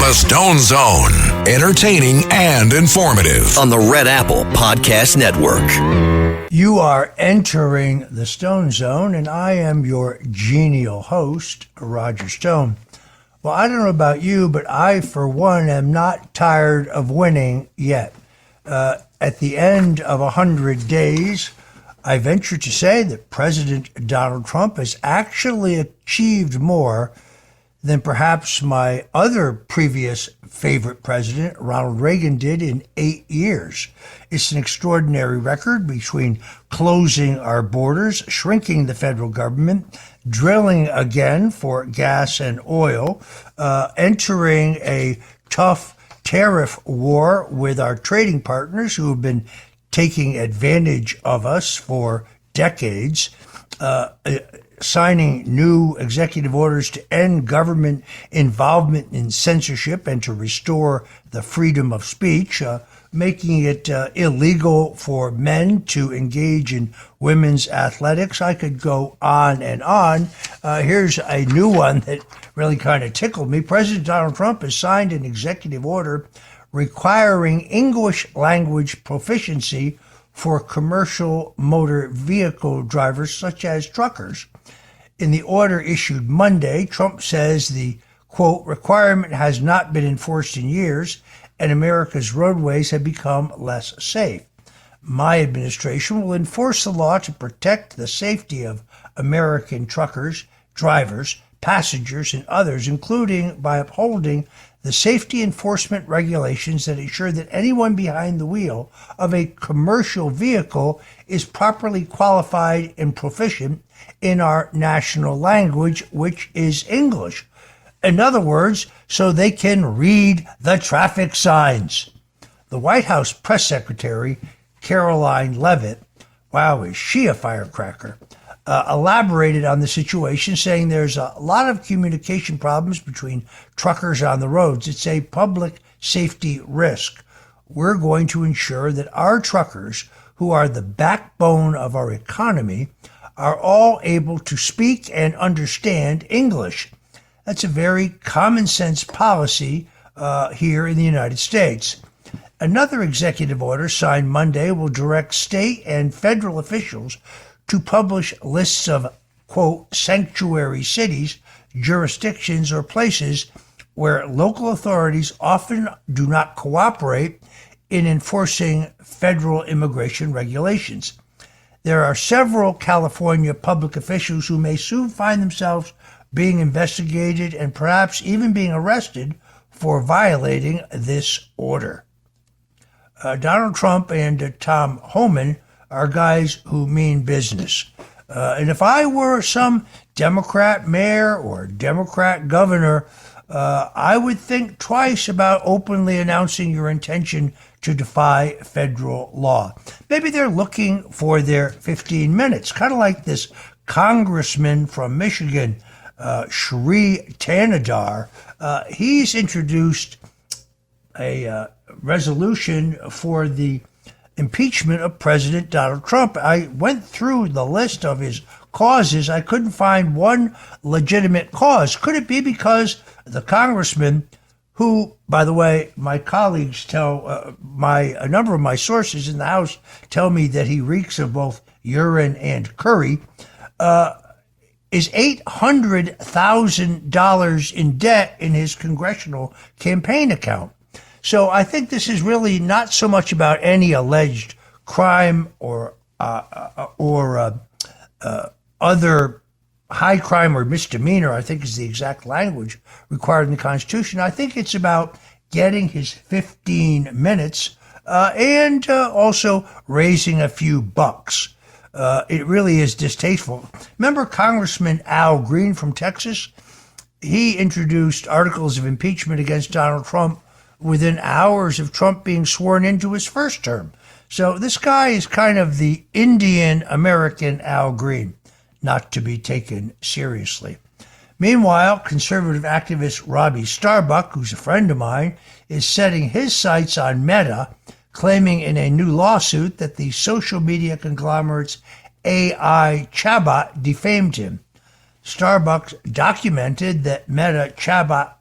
The Stone Zone, entertaining and informative on the Red Apple Podcast Network. You are entering the Stone Zone, and I am your genial host, Roger Stone. Well, I don't know about you, but I, for one, am not tired of winning yet. At the end of 100 days, I venture to say that President Donald Trump has actually achieved more than perhaps my other previous favorite president, Ronald Reagan, did in 8 years. It's an extraordinary record between closing our borders, shrinking the federal government, drilling again for gas and oil, entering a tough tariff war with our trading partners who have been taking advantage of us for decades, signing new executive orders to end government involvement in censorship and to restore the freedom of speech, making it illegal for men to engage in women's athletics. I could go on and on. Here's a new one that really kind of tickled me. President Donald Trump has signed an executive order requiring English language proficiency for commercial motor vehicle drivers such as truckers. In the order issued Monday, Trump says the, quote, requirement has not been enforced in years and America's roadways have become less safe. My administration will enforce the law to protect the safety of American truckers, drivers, passengers, and others, including by upholding the safety enforcement regulations that ensure that anyone behind the wheel of a commercial vehicle is properly qualified and proficient in our national language, which is English. In other words, so they can read the traffic signs. The White House press secretary, Caroline Leavitt, wow, is she a firecracker, elaborated on the situation, saying there's a lot of communication problems between truckers on the roads. It's a public safety risk. We're going to ensure that our truckers, who are the backbone of our economy, are all able to speak and understand English. That's a very common sense policy here in the United States. Another executive order signed Monday will direct state and federal officials to publish lists of, quote, sanctuary cities, jurisdictions, or places where local authorities often do not cooperate in enforcing federal immigration regulations. There are several California public officials who may soon find themselves being investigated and perhaps even being arrested for violating this order. Donald Trump and Tom Homan are guys who mean business. And if I were some Democrat mayor or Democrat governor, I would think twice about openly announcing your intention to defy federal law. Maybe they're looking for their 15 minutes, kind of like this congressman from Michigan, Shri Tanadar. He's introduced a resolution for the impeachment of President Donald Trump. I went through the list of his causes. I couldn't find one legitimate cause. Could it be because the congressman, who, by the way, my colleagues tell a number of my sources in the House tell me that he reeks of both urine and curry, is $800,000 in debt in his congressional campaign account. So I think this is really not so much about any alleged crime or other high crime or misdemeanor, I think is the exact language required in the Constitution. I think it's about getting his 15 minutes and also raising a few bucks. It really is distasteful. Remember Congressman Al Green from Texas? He introduced articles of impeachment against Donald Trump within hours of Trump being sworn into his first term. So this guy is kind of the Indian American Al Green, not to be taken seriously. Meanwhile, conservative activist Robbie Starbuck, who's a friend of mine, is setting his sights on Meta, claiming in a new lawsuit that the social media conglomerate's AI chatbot defamed him. Starbuck documented that Meta chatbot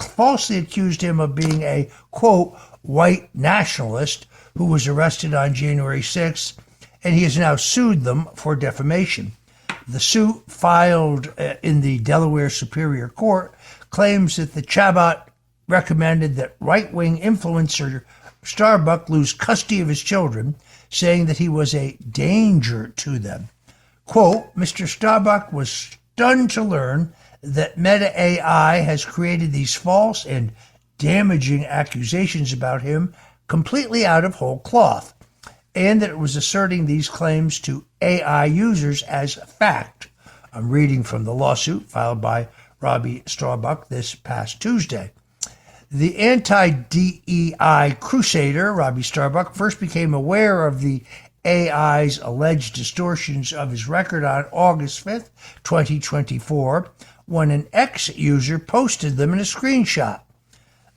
falsely accused him of being a, quote, white nationalist who was arrested on January 6th, and he has now sued them for defamation. The suit, filed in the Delaware Superior Court, claims that the Chabot recommended that right-wing influencer Starbuck lose custody of his children, saying that he was a danger to them. Quote, Mr. Starbuck was stunned to learn that Meta AI has created these false and damaging accusations about him completely out of whole cloth, and that it was asserting these claims to AI users as fact. I'm reading from the lawsuit filed by Robbie Starbuck this past Tuesday. The anti-DEI crusader, Robbie Starbuck, first became aware of the AI's alleged distortions of his record on August 5th, 2024, when an ex-user posted them in a screenshot.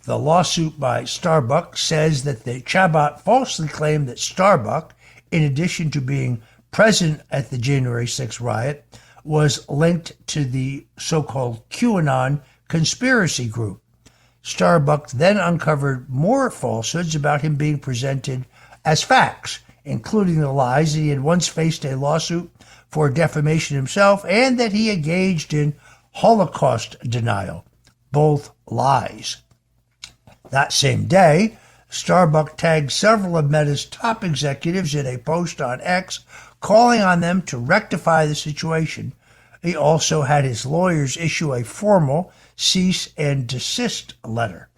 The lawsuit by Starbuck says that the Chabot falsely claimed that Starbuck, in addition to being present at the January 6th riot, was linked to the so-called QAnon conspiracy group. Starbuck then uncovered more falsehoods about him being presented as facts, including the lies that he had once faced a lawsuit for defamation himself and that he engaged in Holocaust denial. Both lies. That same day, Starbuck tagged several of Meta's top executives in a post on X, calling on them to rectify the situation. He also had his lawyers issue a formal cease and desist letter.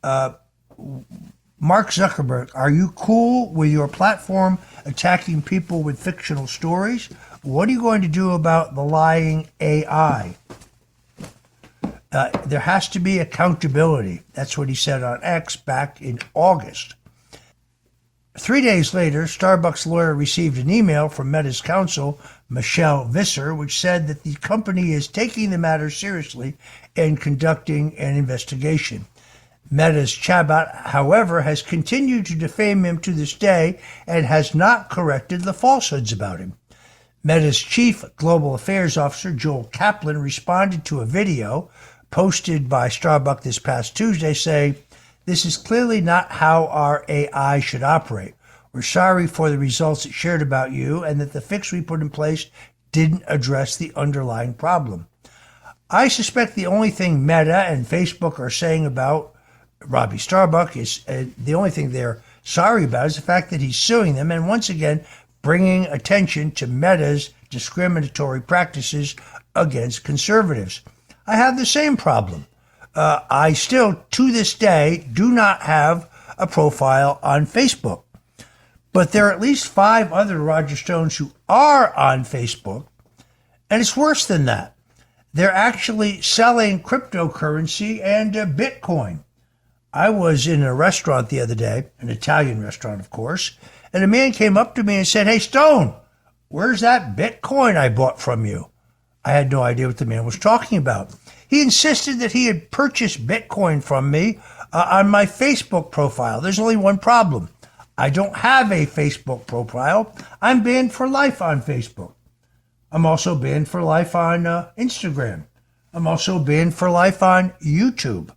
Mark Zuckerberg, are you cool with your platform attacking people with fictional stories? What are you going to do about the lying AI? There has to be accountability. That's what he said on X back in August. 3 days later, Starbucks' lawyer received an email from Meta's counsel, Michelle Visser, which said that the company is taking the matter seriously and conducting an investigation. Meta's Chabot, however, has continued to defame him to this day and has not corrected the falsehoods about him. Meta's chief global affairs officer, Joel Kaplan, responded to a video posted by Starbuck this past Tuesday saying, "This is clearly not how our AI should operate. We're sorry for the results it shared about you and that the fix we put in place didn't address the underlying problem." I suspect the only thing Meta and Facebook are saying about Robbie Starbuck is the only thing they're sorry about is the fact that he's suing them and once again bringing attention to Meta's discriminatory practices against conservatives. I have the same problem. I still, to this day, do not have a profile on Facebook. But there are at least 5 other Roger Stones who are on Facebook, and it's worse than that. They're actually selling cryptocurrency and Bitcoin. I was in a restaurant the other day, an Italian restaurant, of course, and a man came up to me and said, "Hey, Stone, where's that Bitcoin I bought from you?" I had no idea what the man was talking about. He insisted that he had purchased Bitcoin from me on my Facebook profile. There's only one problem. I don't have a Facebook profile. I'm banned for life on Facebook. I'm also banned for life on Instagram. I'm also banned for life on YouTube.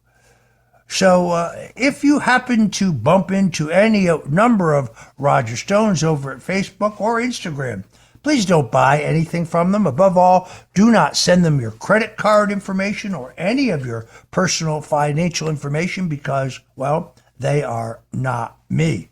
So if you happen to bump into any number of Roger Stones over at Facebook or Instagram, please don't buy anything from them. Above all, do not send them your credit card information or any of your personal financial information because, well, they are not me.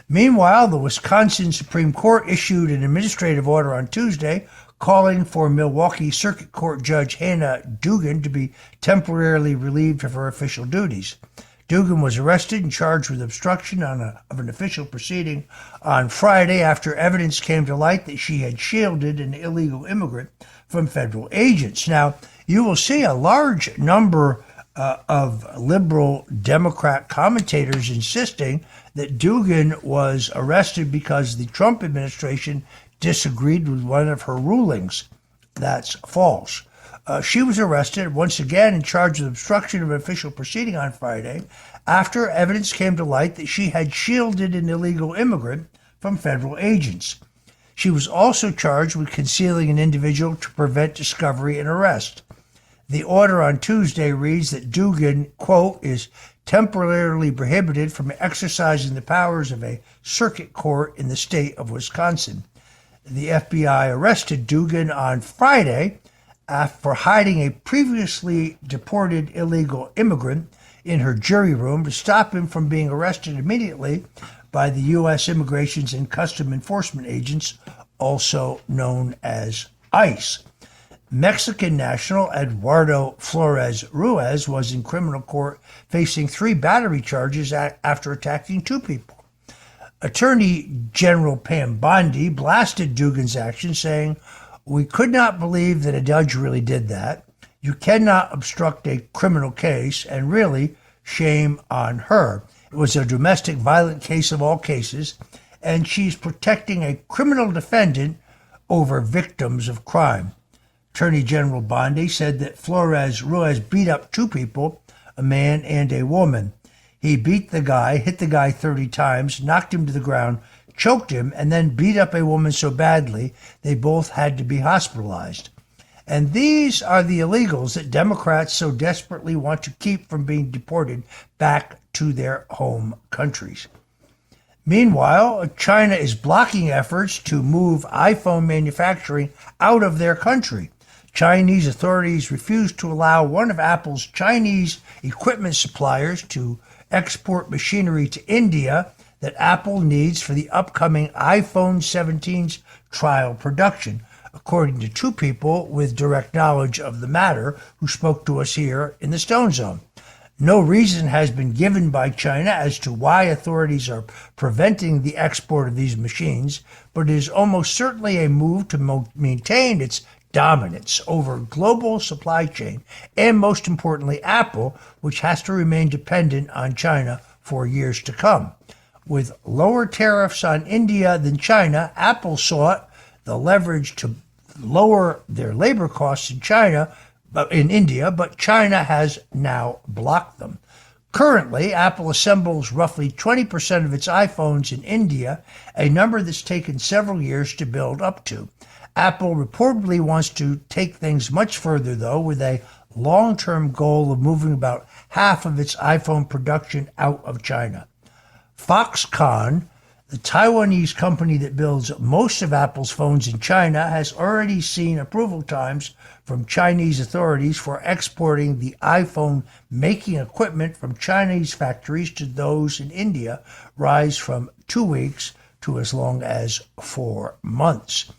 Meanwhile, the Wisconsin Supreme Court issued an administrative order on Tuesday calling for Milwaukee Circuit Court Judge Hannah Dugan to be temporarily relieved of her official duties. Dugan was arrested and charged with obstruction of an official proceeding on Friday after evidence came to light that she had shielded an illegal immigrant from federal agents. Now, you will see a large number of liberal Democrat commentators insisting that Dugan was arrested because the Trump administration disagreed with one of her rulings. That's false. She was arrested once again and charged with obstruction of an official proceeding on Friday after evidence came to light that she had shielded an illegal immigrant from federal agents. She was also charged with concealing an individual to prevent discovery and arrest. The order on Tuesday reads that Dugan, quote, is temporarily prohibited from exercising the powers of a circuit court in the state of Wisconsin. The FBI arrested Dugan on Friday for hiding a previously deported illegal immigrant in her jury room to stop him from being arrested immediately by the U.S. Immigration and Customs Enforcement agents, also known as ICE. Mexican national Eduardo Flores Ruiz was in criminal court facing 3 battery charges after attacking 2 people. Attorney General Pam Bondi blasted Dugan's actions, saying, "We could not believe that a judge really did that. You cannot obstruct a criminal case, and really, shame on her. It was a domestic violent case of all cases, and she's protecting a criminal defendant over victims of crime." Attorney General Bondi said that Flores Ruiz beat up 2 people, a man and a woman. He beat the guy, hit the guy 30 times, knocked him to the ground, choked him, and then beat up a woman so badly they both had to be hospitalized. And these are the illegals that Democrats so desperately want to keep from being deported back to their home countries. Meanwhile, China is blocking efforts to move iPhone manufacturing out of their country. Chinese authorities refuse to allow one of Apple's Chinese equipment suppliers to export machinery to India that Apple needs for the upcoming iPhone 17's trial production, according to 2 people with direct knowledge of the matter who spoke to us here in the Stone Zone. No reason has been given by China as to why authorities are preventing the export of these machines, but it is almost certainly a move to maintain its dominance over global supply chain, and most importantly, Apple, which has to remain dependent on China for years to come. With lower tariffs on India than China, Apple sought the leverage to lower their labor costs in India, but China has now blocked them. Currently, Apple assembles roughly 20% of its iPhones in India, a number that's taken several years to build up to. Apple reportedly wants to take things much further, though, with a long-term goal of moving about half of its iPhone production out of China. Foxconn, the Taiwanese company that builds most of Apple's phones in China, has already seen approval times from Chinese authorities for exporting the iPhone making equipment from Chinese factories to those in India rise from 2 weeks to as long as 4 months.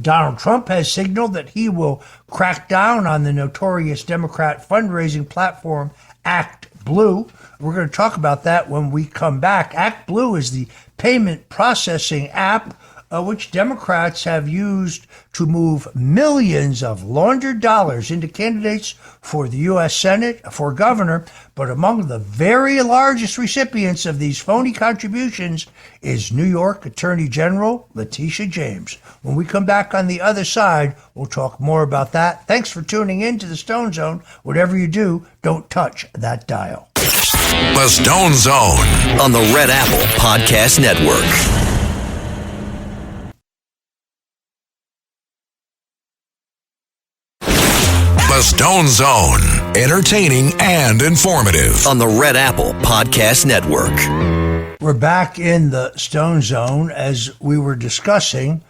Donald Trump has signaled that he will crack down on the notorious Democrat fundraising platform ActBlue. We're going to talk about that when we come back. ActBlue is the payment processing app which Democrats have used to move millions of laundered dollars into candidates for the U.S. Senate, for governor. But among the very largest recipients of these phony contributions is New York Attorney General Letitia James. When we come back on the other side, we'll talk more about that. Thanks for tuning in to the Stone Zone. Whatever you do, don't touch that dial. The Stone Zone on the Red Apple Podcast Network. The Stone Zone, entertaining and informative on the Red Apple Podcast Network. We're back in the Stone Zone. As we were discussing,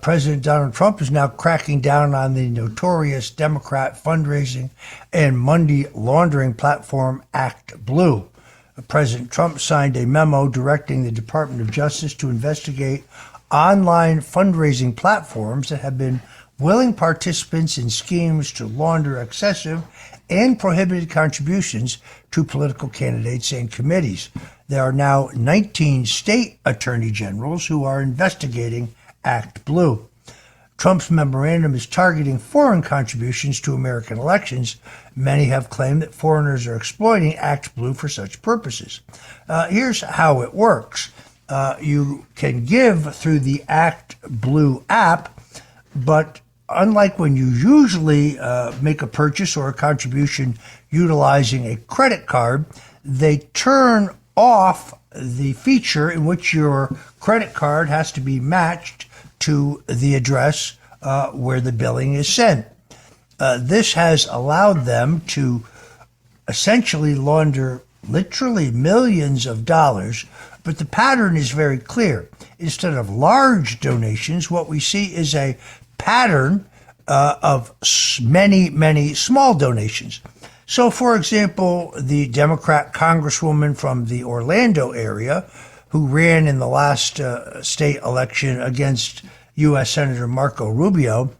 President Donald Trump is now cracking down on the notorious Democrat fundraising and money laundering platform ActBlue. President Trump signed a memo directing the Department of Justice to investigate online fundraising platforms that have been willing participants in schemes to launder excessive and prohibited contributions to political candidates and committees. There are now 19 state attorney generals who are investigating ActBlue. Trump's memorandum is targeting foreign contributions to American elections. Many have claimed that foreigners are exploiting ActBlue for such purposes. Here's how it works. You can give through the ActBlue app, but unlike when you usually make a purchase or a contribution utilizing a credit card, they turn off the feature in which your credit card has to be matched to the address where the billing is sent. This has allowed them to essentially launder literally millions of dollars, but the pattern is very clear. Instead of large donations, what we see is a pattern of many, many small donations. So, for example, the Democrat congresswoman from the Orlando area who ran in the last state election against U.S. Senator Marco Rubio,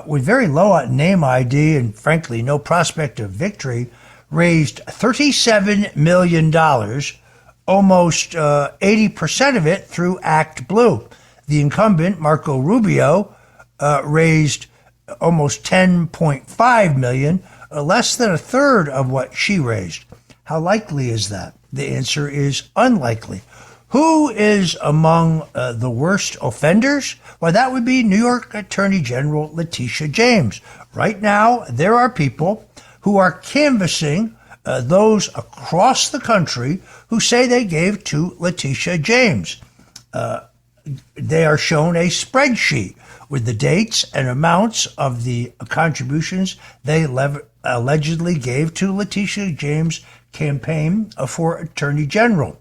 with very low name ID and, frankly, no prospect of victory, raised $37 million, almost 80% of it through Act Blue. The incumbent, Marco Rubio, raised almost $10.5 million, less than a third of what she raised. How likely is that? The answer is unlikely. Who is among the worst offenders? Well, that would be New York Attorney General Letitia James. Right now, there are people who are canvassing those across the country who say they gave to Letitia James. They are shown a spreadsheet with the dates and amounts of the contributions they allegedly gave to Letitia James' campaign for Attorney General.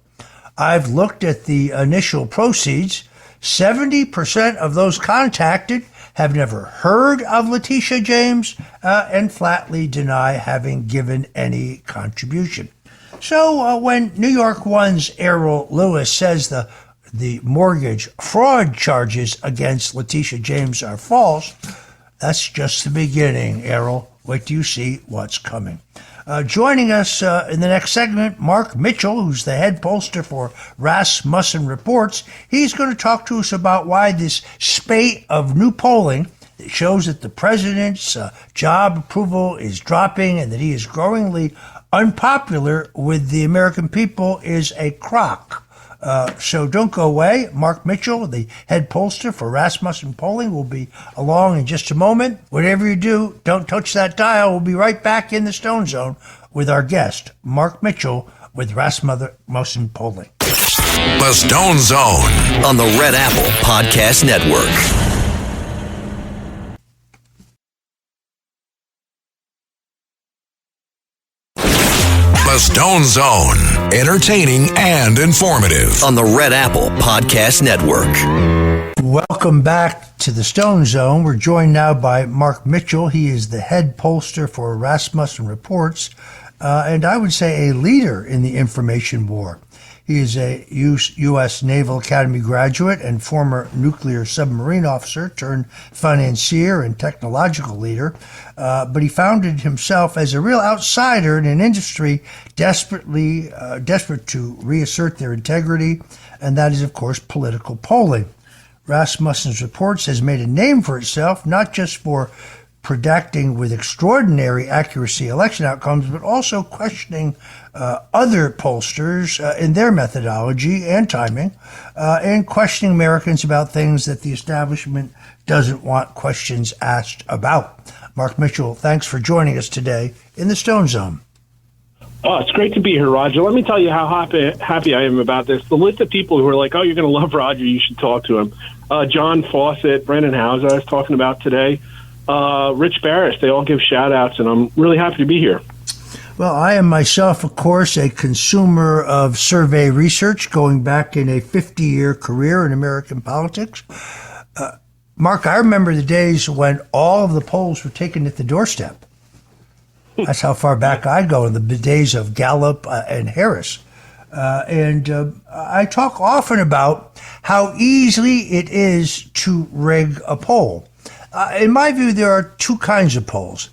I've looked at the initial proceeds. 70% of those contacted have never heard of Letitia James and flatly deny having given any contribution. So when New York One's Errol Lewis says the mortgage fraud charges against Letitia James are false, that's just the beginning, Errol. Wait till you see what's coming. Joining us in the next segment, Mark Mitchell, who's the head pollster for Rasmussen Reports. He's going to talk to us about why this spate of new polling that shows that the president's job approval is dropping and that he is growingly unpopular with the American people is a crock. So don't go away. Mark Mitchell, the head pollster for Rasmussen Polling, will be along in just a moment. Whatever you do, don't touch that dial. We'll be right back in the Stone Zone with our guest, Mark Mitchell with Rasmussen Polling. The Stone Zone on the Red Apple Podcast Network. The Stone Zone, entertaining and informative on the Red Apple Podcast Network. Welcome back to the Stone Zone. We're joined now by Mark Mitchell. He is the head pollster for Rasmussen Reports, and I would say a leader in the information war. He is a U.S. Naval Academy graduate and former nuclear submarine officer turned financier and technological leader, but he founded himself as a real outsider in an industry desperate to reassert their integrity, and that is, of course, political polling. Rasmussen's Reports has made a name for itself, not just for predicting with extraordinary accuracy election outcomes, but also questioning other pollsters in their methodology and timing, and questioning Americans about things that the establishment doesn't want questions asked about. Mark Mitchell, thanks for joining us today in the Stone Zone. Oh, it's great to be here, Roger. Let me tell you how happy I am about this. The list of people who are like, oh, you're going to love Roger, you should talk to him. John Fawcett, Brendan Hauser, I was talking about today. Rich Barris, they all give shout-outs, and I'm really happy to be here. Well, I am myself, of course, a consumer of survey research going back in a 50-year career in American politics. Mark, I remember the days when all of the polls were taken at the doorstep. That's how far back I go, in the days of Gallup and Harris. And I talk often about how easily it is to rig a poll. In my view, there are two kinds of polls.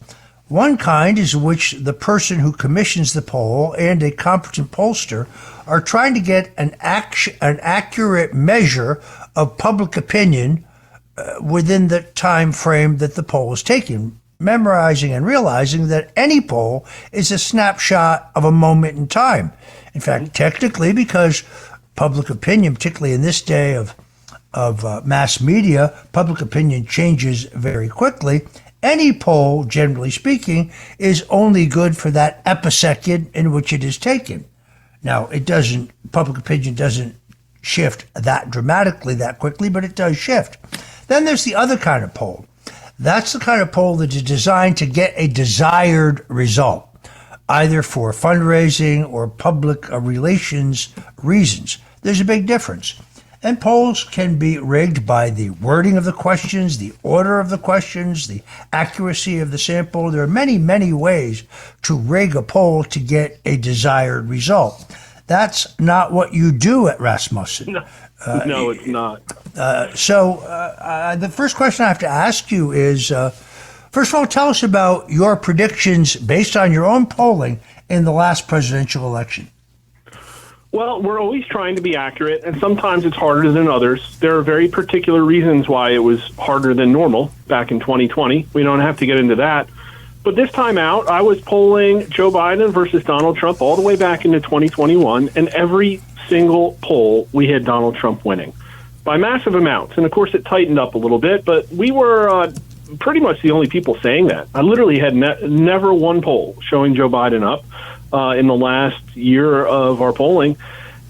One kind is in which the person who commissions the poll and a competent pollster are trying to get an accurate measure of public opinion within the time frame that the poll is taken, memorizing and realizing that any poll is a snapshot of a moment in time. In fact, technically, because public opinion, particularly in this day of mass media, public opinion changes very quickly. Any poll, generally speaking, is only good for that episecond in which it is taken. Now, public opinion doesn't shift that dramatically, that quickly, but it does shift. Then there's the other kind of poll. That's the kind of poll that is designed to get a desired result, either for fundraising or public relations reasons. There's a big difference. And polls can be rigged by the wording of the questions, the order of the questions, the accuracy of the sample. There are many, many ways to rig a poll to get a desired result. That's not what you do at Rasmussen. No, it's not. So the first question I have to ask you is, first of all, tell us about your predictions based on your own polling in the last presidential election. Well, we're always trying to be accurate, and sometimes it's harder than others. There are very particular reasons why it was harder than normal back in 2020. We don't have to get into that. But this time out, I was polling Joe Biden versus Donald Trump all the way back into 2021, and every single poll we had Donald Trump winning by massive amounts. And, of course, it tightened up a little bit, but we were pretty much the only people saying that. I literally had never one poll showing Joe Biden up in the last year of our polling.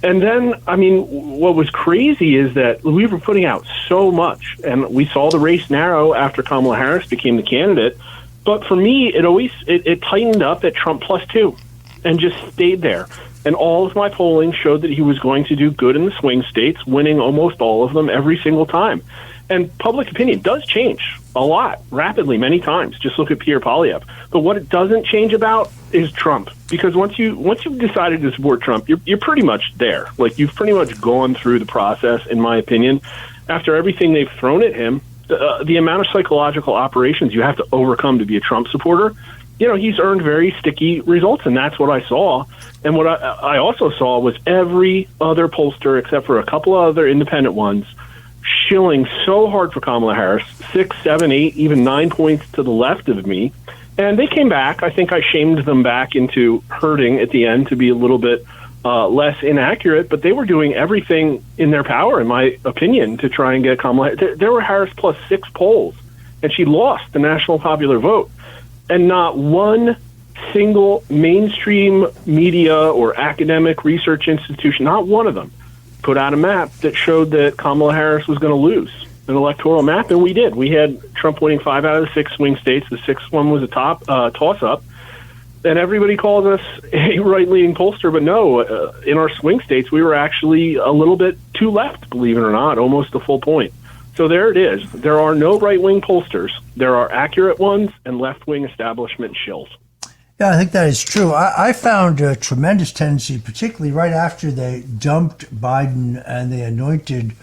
And then, I mean, what was crazy is that we were putting out so much, and we saw the race narrow after Kamala Harris became the candidate. But for me, it tightened up at Trump +2 and just stayed there. And all of my polling showed that he was going to do good in the swing states, winning almost all of them every single time. And public opinion does change a lot, rapidly, many times. Just look at Pierre Poilievre. But what it doesn't change about is Trump. Because once you've decided to support Trump, you're pretty much there. Like, you've pretty much gone through the process, in my opinion. After everything they've thrown at him, the amount of psychological operations you have to overcome to be a Trump supporter, he's earned very sticky results, and that's what I saw. And what I also saw was every other pollster, except for a couple of other independent ones, shilling so hard for Kamala Harris, 6, 7, 8, even 9 points to the left of me. And they came back. I think I shamed them back into hurting at the end to be a little bit less inaccurate, but they were doing everything in their power, in my opinion, to try and get Kamala. There were Harris +6 polls, and she lost the national popular vote. And not one single mainstream media or academic research institution, not one of them, put out a map that showed that Kamala Harris was going to lose an electoral map, and we did. We had Trump winning 5 out of the 6 swing states. The 6th one was a toss-up. And everybody calls us a right-leaning pollster, but no, in our swing states, we were actually a little bit too left, believe it or not, almost a full point. So there it is. There are no right-wing pollsters. There are accurate ones and left-wing establishment shills. Yeah, I think that is true. I found a tremendous tendency, particularly right after they dumped Biden and they anointed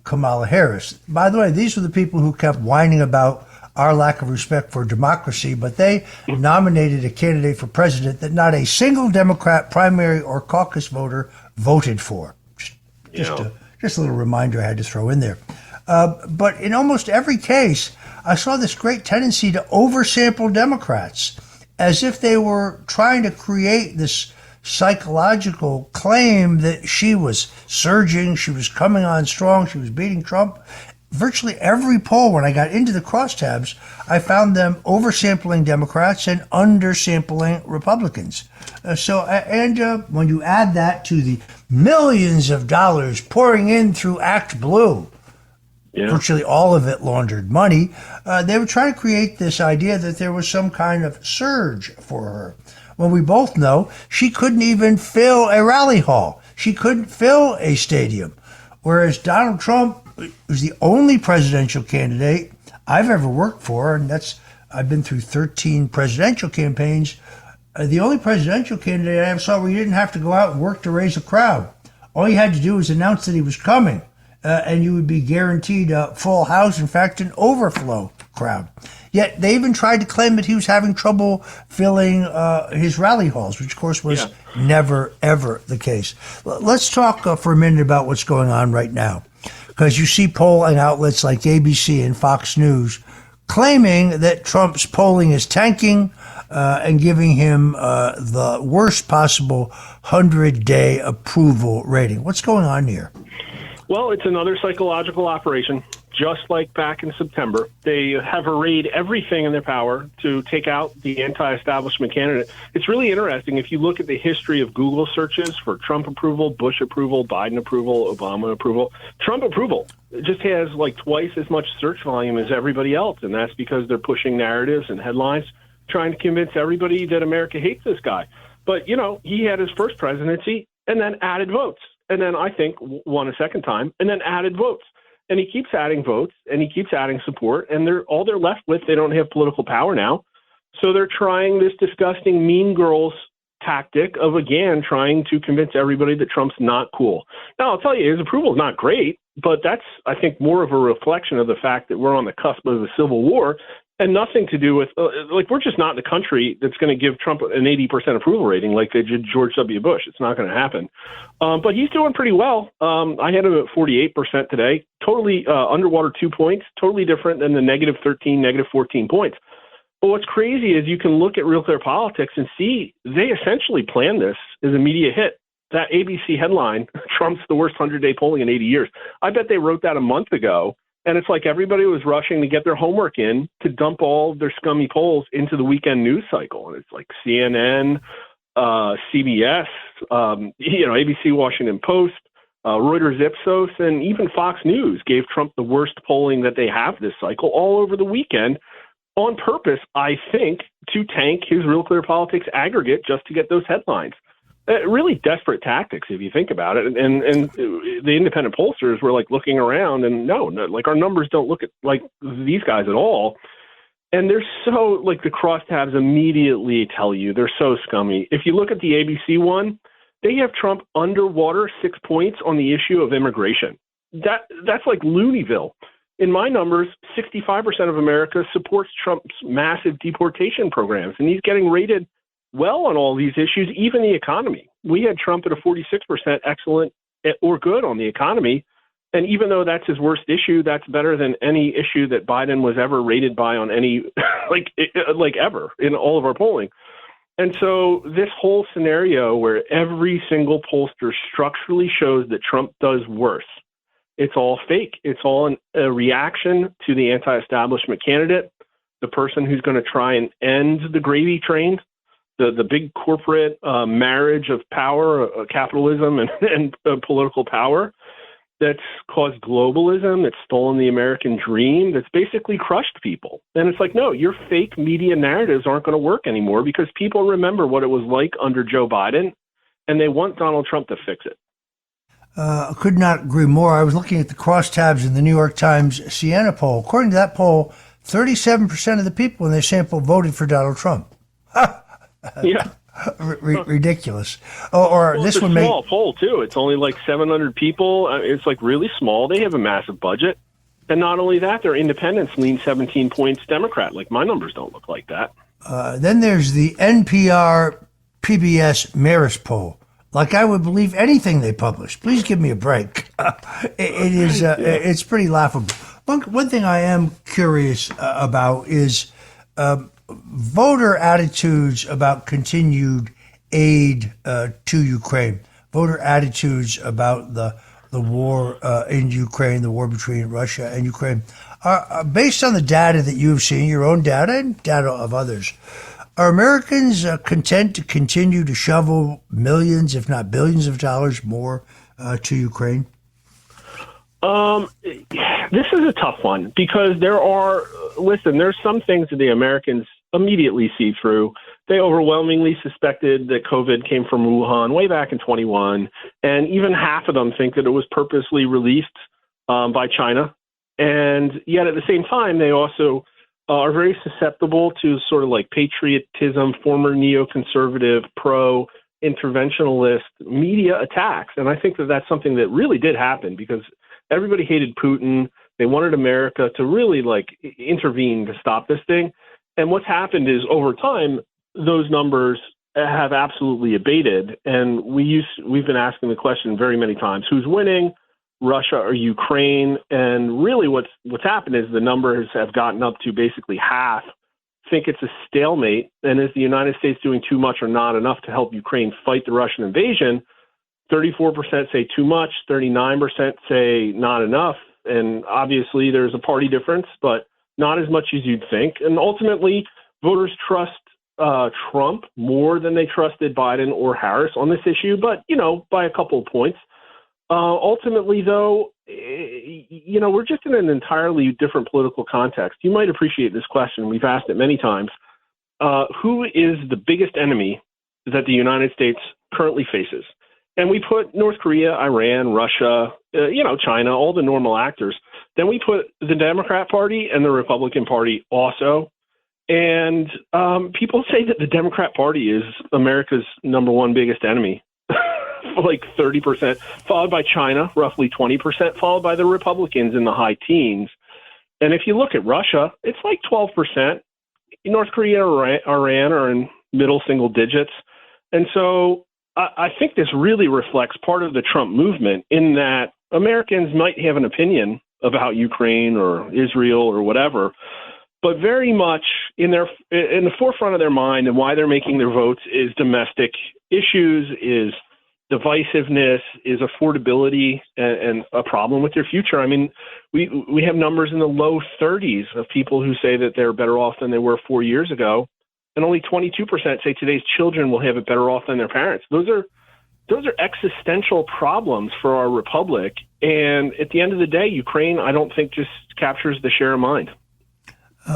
Kamala Harris. By the way, these were the people who kept whining about our lack of respect for democracy, but they nominated a candidate for president that not a single Democrat primary or caucus voter voted for. Just a little reminder I had to throw in there. But in almost every case, I saw this great tendency to oversample Democrats, as if they were trying to create this psychological claim that she was surging, she was coming on strong, she was beating Trump. Virtually every poll, when I got into the crosstabs, I found them oversampling Democrats and undersampling Republicans. When you add that to the millions of dollars pouring in through Act Blue, virtually all of it laundered money, they were trying to create this idea that there was some kind of surge for her. When we both know she couldn't even fill a rally hall. She couldn't fill a stadium. Whereas Donald Trump was the only presidential candidate I've ever worked for, and I've been through 13 presidential campaigns. The only presidential candidate I ever saw where you didn't have to go out and work to raise a crowd. All you had to do was announce that he was coming, and you would be guaranteed a full house, in fact, an overflow crowd. Yet they even tried to claim that he was having trouble filling his rally halls, which, of course, was never, ever the case. Let's talk for a minute about what's going on right now, because you see polling outlets like ABC and Fox News claiming that Trump's polling is tanking and giving him the worst possible 100-day approval rating. What's going on here? Well, it's another psychological operation. just like back in September. They have arrayed everything in their power to take out the anti-establishment candidate. It's really interesting. If you look at the history of Google searches for Trump approval, Bush approval, Biden approval, Obama approval, Trump approval just has like twice as much search volume as everybody else. And that's because they're pushing narratives and headlines, trying to convince everybody that America hates this guy. But, you know, he had his first presidency and then added votes. And then I think won a second time and then added votes. And he keeps adding votes and he keeps adding support. And all they're left with, they don't have political power now. So they're trying this disgusting mean girls tactic of, again, trying to convince everybody that Trump's not cool. Now, I'll tell you, his approval is not great, but that's, I think, more of a reflection of the fact that we're on the cusp of a civil war and nothing to do with, we're just not in a country that's going to give Trump an 80% approval rating like they did George W. Bush. It's not going to happen. But he's doing pretty well. I had him at 48% today, totally underwater 2 points, totally different than the -13, -14 points. But what's crazy is you can look at Real Clear Politics and see they essentially planned this as a media hit. That ABC headline, Trump's the worst 100-day polling in 80 years. I bet they wrote that a month ago. And it's like everybody was rushing to get their homework in to dump all of their scummy polls into the weekend news cycle. And it's like CNN, CBS, ABC, Washington Post, Reuters Ipsos, and even Fox News gave Trump the worst polling that they have this cycle all over the weekend on purpose, I think, to tank his Real Clear Politics aggregate just to get those headlines. Really desperate tactics, if you think about it. And the independent pollsters were like looking around and no, like our numbers don't look at like these guys at all. And they're so like the crosstabs immediately tell you they're so scummy. If you look at the ABC one, they have Trump underwater 6 points on the issue of immigration. That's like Looneyville. In my numbers, 65% of America supports Trump's massive deportation programs, and he's getting rated well on all these issues, even the economy. We had Trump at a 46% excellent or good on the economy. And even though that's his worst issue, that's better than any issue that Biden was ever rated by on any, like ever in all of our polling. And so this whole scenario where every single pollster structurally shows that Trump does worse, it's all fake. It's all a reaction to the anti-establishment candidate, the person who's going to try and end the gravy train, the big corporate marriage of power, capitalism, and political power that's caused globalism, that's stolen the American dream, that's basically crushed people. And it's like, no, your fake media narratives aren't going to work anymore because people remember what it was like under Joe Biden, and they want Donald Trump to fix it. I could not agree more. I was looking at the crosstabs in the New York Times Siena poll. According to that poll, 37% of the people in their sample voted for Donald Trump. Yeah. Ridiculous. Or well, this it's one a small poll, too. It's only like 700 people. It's like really small. They have a massive budget. And not only that, their independents lean 17 points Democrat. Like my numbers don't look like that. Then there's the NPR PBS Marist poll. Like I would believe anything they publish. Please give me a break. It's pretty laughable. One thing I am curious about is voter attitudes about continued aid to Ukraine, voter attitudes about the war in Ukraine, the war between Russia and Ukraine, are based on the data that you've seen, your own data and data of others. Are Americans content to continue to shovel millions, if not billions of dollars more to Ukraine? This is a tough one because there's some things that the Americans immediately see through. They overwhelmingly suspected that COVID came from Wuhan way back in 21, and even half of them think that it was purposely released by China. And yet at the same time, they also are very susceptible to sort of like patriotism, former neoconservative, pro-interventionalist media attacks. And I think that that's something that really did happen because everybody hated Putin. They wanted America to really like intervene to stop this thing. And what's happened is over time, those numbers have absolutely abated. And we've been asking the question very many times, who's winning, Russia or Ukraine? And really what's happened is the numbers have gotten up to basically half think it's a stalemate. And is the United States doing too much or not enough to help Ukraine fight the Russian invasion? 34% say too much, 39% say not enough, And obviously there's a party difference, but not as much as you'd think. And ultimately, voters trust Trump more than they trusted Biden or Harris on this issue, but, by a couple of points. Ultimately, though, we're just in an entirely different political context. You might appreciate this question. We've asked it many times. Who is the biggest enemy that the United States currently faces? And we put North Korea, Iran, Russia, China, all the normal actors. Then we put the Democrat Party and the Republican Party also. And people say that the Democrat Party is America's number one biggest enemy, like 30%, followed by China, roughly 20%, followed by the Republicans in the high teens. And if you look at Russia, it's like 12%. North Korea and Iran are in middle single digits. And so I think this really reflects part of the Trump movement in that Americans might have an opinion about Ukraine or Israel or whatever, but very much in the forefront of their mind and why they're making their votes is domestic issues, is divisiveness, is affordability, and a problem with their future. I mean, we have numbers in the low 30s of people who say that they're better off than they were 4 years ago, and only 22% say today's children will have it better off than their parents. Those are existential problems for our republic, and at the end of the day, Ukraine, I don't think just captures the share of mind.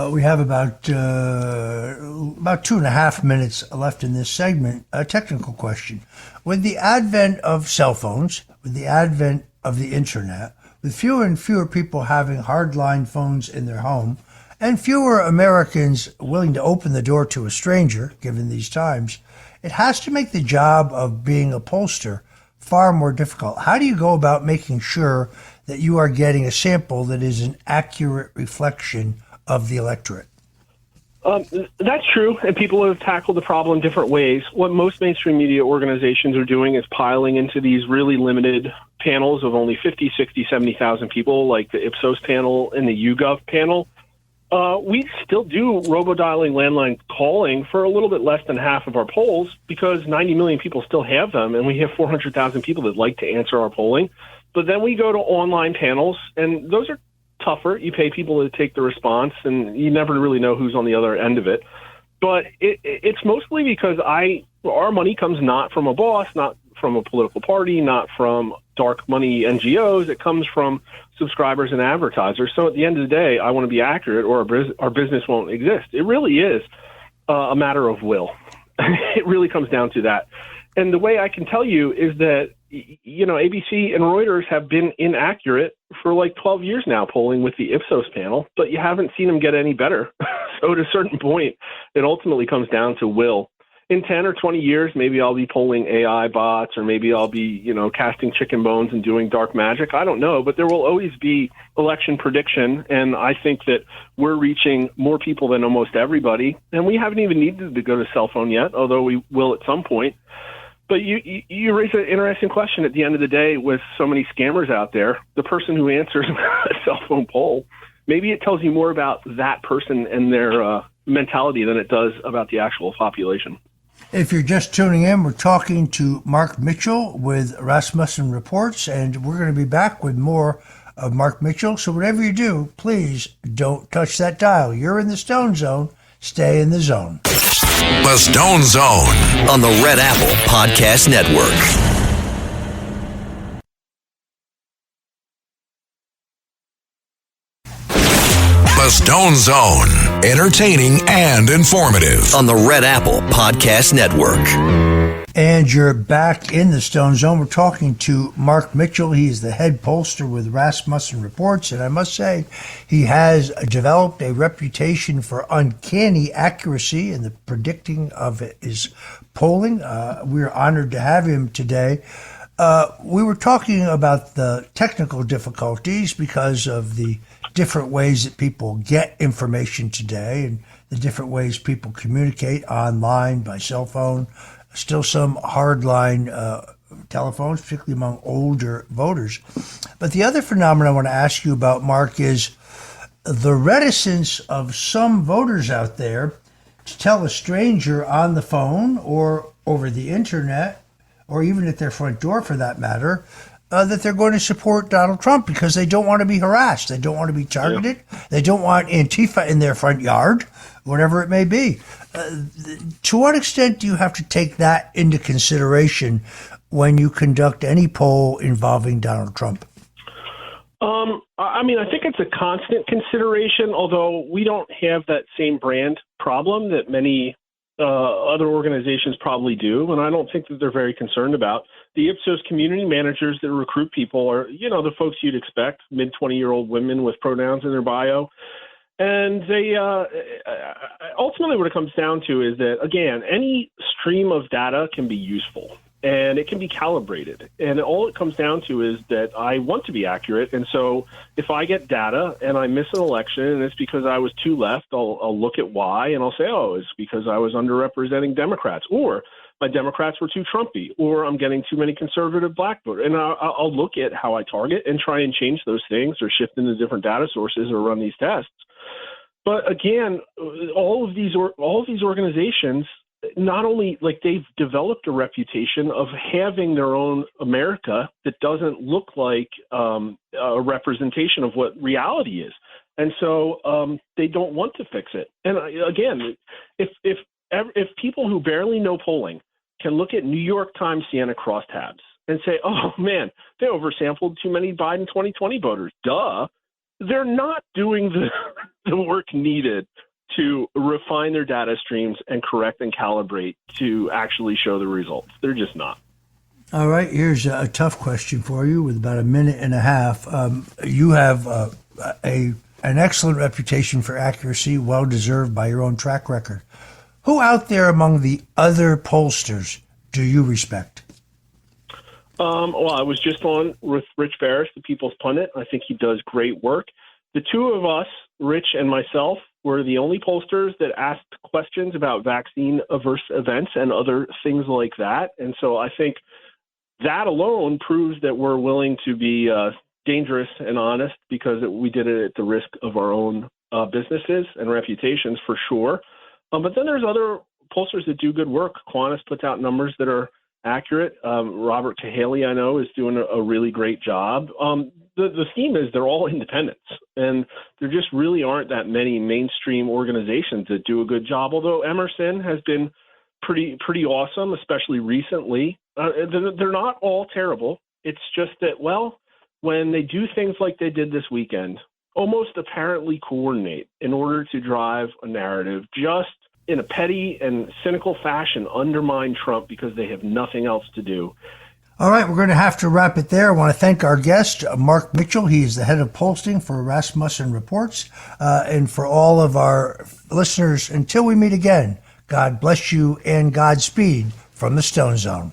We have about 2.5 minutes left in this segment. A technical question. With the advent of cell phones, with the advent of the internet, with fewer and fewer people having hardline phones in their home, and fewer Americans willing to open the door to a stranger, given these times, it has to make the job of being a pollster far more difficult. How do you go about making sure that you are getting a sample that is an accurate reflection of the electorate? That's true, and people have tackled the problem different ways. What most mainstream media organizations are doing is piling into these really limited panels of only 50, 60, 70,000 people, like the Ipsos panel and the YouGov panel. We still do robodialing landline calling for a little bit less than half of our polls because 90 million people still have them, and we have 400,000 people that like to answer our polling. But then we go to online panels, and those are tougher. You pay people to take the response, and you never really know who's on the other end of it. But it's mostly because our money comes not from a boss, not from a political party, not from dark money NGOs. It comes from subscribers and advertisers. So at the end of the day, I want to be accurate or our business won't exist. It really is a matter of will. It really comes down to that. And the way I can tell you is that, ABC and Reuters have been inaccurate for like 12 years now, polling with the Ipsos panel, but you haven't seen them get any better. So at a certain point, it ultimately comes down to will. In 10 or 20 years, maybe I'll be polling AI bots, or maybe I'll be, casting chicken bones and doing dark magic. I don't know, but there will always be election prediction. And I think that we're reaching more people than almost everybody. And we haven't even needed to go to cell phone yet, although we will at some point. But you raise an interesting question. At the end of the day, with so many scammers out there, the person who answers a cell phone poll, maybe it tells you more about that person and their mentality than it does about the actual population. If you're just tuning in, we're talking to Mark Mitchell with Rasmussen Reports, and we're going to be back with more of Mark Mitchell. So whatever you do, please don't touch that dial. You're in the Stone Zone. Stay in the zone. The Stone Zone on the Red Apple Podcast Network. The Stone Zone, entertaining and informative on the Red Apple Podcast Network. And you're back in the Stone Zone. We're talking to Mark Mitchell. He's the head pollster with Rasmussen Reports. And I must say, he has developed a reputation for uncanny accuracy in the predicting of his polling. We're honored to have him today. We were talking about the technical difficulties because of the different ways that people get information today and the different ways people communicate online, by cell phone. Still some hardline telephones, particularly among older voters. But the other phenomenon I want to ask you about, Mark, is the reticence of some voters out there to tell a stranger on the phone or over the internet, or even at their front door for that matter, that they're going to support Donald Trump because they don't want to be harassed. They don't want to be targeted. Yeah. They don't want Antifa in their front yard, whatever it may be. To what extent do you have to take that into consideration when you conduct any poll involving Donald Trump? I think it's a constant consideration, although we don't have that same brand problem that many other organizations probably do, and I don't think that they're very concerned about. The Ipsos community managers that recruit people are, the folks you'd expect, mid-20-year-old women with pronouns in their bio. And they ultimately what it comes down to is that, again, any stream of data can be useful and it can be calibrated. And all it comes down to is that I want to be accurate. And so if I get data and I miss an election and it's because I was too left, I'll look at why and I'll say, oh, it's because I was underrepresenting Democrats, or my Democrats were too Trumpy, or I'm getting too many conservative black voters. And I'll look at how I target and try and change those things or shift into different data sources or run these tests. But again, all of these organizations, not only they've developed a reputation of having their own America that doesn't look like a representation of what reality is, and so they don't want to fix it. And again, if people who barely know polling can look at New York Times Siena crosstabs and say, "Oh man, they oversampled too many Biden 2020 voters," duh. They're not doing the work needed to refine their data streams and correct and calibrate to actually show the results. They're just not. All right, here's a tough question for you with about a minute and a half. You have an excellent reputation for accuracy, well-deserved by your own track record. Who out there among the other pollsters do you respect? Well, I was just on with Rich Ferris, the People's Pundit. I think he does great work. The two of us, Rich and myself, were the only pollsters that asked questions about vaccine-averse events and other things like that. And so I think that alone proves that we're willing to be dangerous and honest because we did it at the risk of our own businesses and reputations for sure. But then there's other pollsters that do good work. Quantis puts out numbers that are accurate. Robert Cahaly, I know, is doing a really great job. The theme is they're all independents, and there just really aren't that many mainstream organizations that do a good job, although Emerson has been pretty awesome, especially recently. They're not all terrible. It's just that, well, when they do things like they did this weekend, almost apparently coordinate in order to drive a narrative, just in a petty and cynical fashion undermine Trump because they have nothing else to do. All right, we're going to have to wrap it there. I want to thank our guest, Mark Mitchell. He is the head of polling for Rasmussen Reports. And for all of our listeners, until we meet again, God bless you and Godspeed from the Stone Zone.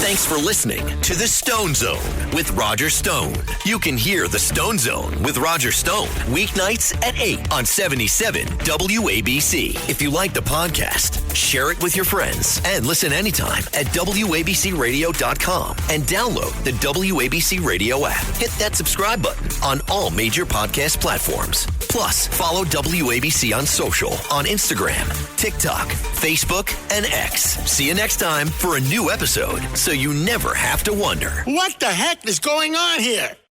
Thanks for listening to The Stone Zone with Roger Stone. You can hear The Stone Zone with Roger Stone weeknights at 8 on 77 WABC. If you like the podcast, share it with your friends and listen anytime at WABCRadio.com and download the WABC Radio app. Hit that subscribe button on all major podcast platforms. Plus, follow WABC on social on Instagram, TikTok, Facebook, and X. See you next time for a new episode so you never have to wonder. What the heck is going on here?